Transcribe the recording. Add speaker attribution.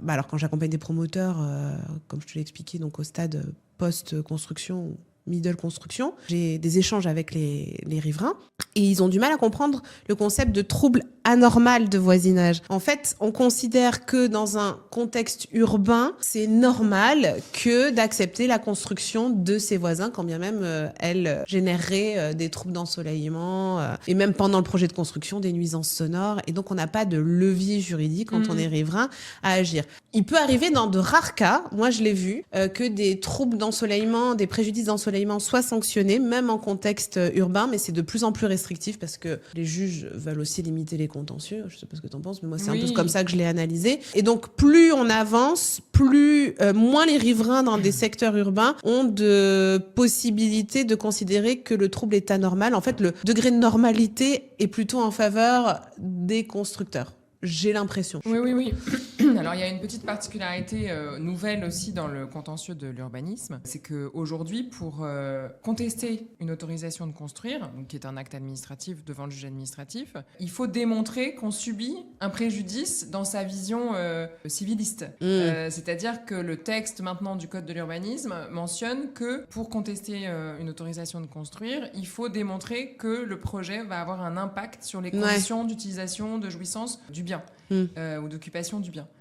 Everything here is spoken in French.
Speaker 1: Alors quand j'accompagne des promoteurs, comme je te l'ai expliqué, donc au stade post-construction, middle construction, j'ai des échanges avec les riverains et ils ont du mal à comprendre le concept de trouble anormal de voisinage. En fait, on considère que dans un contexte urbain, c'est normal que d'accepter la construction de ses voisins, quand bien même elle générerait des troubles d'ensoleillement et même pendant le projet de construction, des nuisances sonores. Et donc, on n'a pas de levier juridique quand on est riverain à agir. Il peut arriver dans de rares cas, moi je l'ai vu, que des troubles d'ensoleillement, des préjudices d'ensoleillement soient sanctionnés, même en contexte urbain, mais c'est de plus en plus restrictif parce que les juges veulent aussi limiter les contentieux. Je sais pas ce que tu en penses, mais moi c'est un peu comme ça que je l'ai analysé. Et donc plus on avance, moins les riverains dans des secteurs urbains ont de possibilités de considérer que le trouble est anormal. En fait, le degré de normalité est plutôt en faveur des constructeurs. J'ai l'impression.
Speaker 2: Oui. Alors, il y a une petite particularité nouvelle aussi dans le contentieux de l'urbanisme, c'est qu'aujourd'hui, pour contester une autorisation de construire, donc qui est un acte administratif devant le juge administratif, il faut démontrer qu'on subit un préjudice dans sa vision civiliste. C'est-à-dire que le texte maintenant du Code de l'urbanisme mentionne que pour contester une autorisation de construire, il faut démontrer que le projet va avoir un impact sur les conditions d'utilisation, de jouissance du bien ou d'occupation du bien.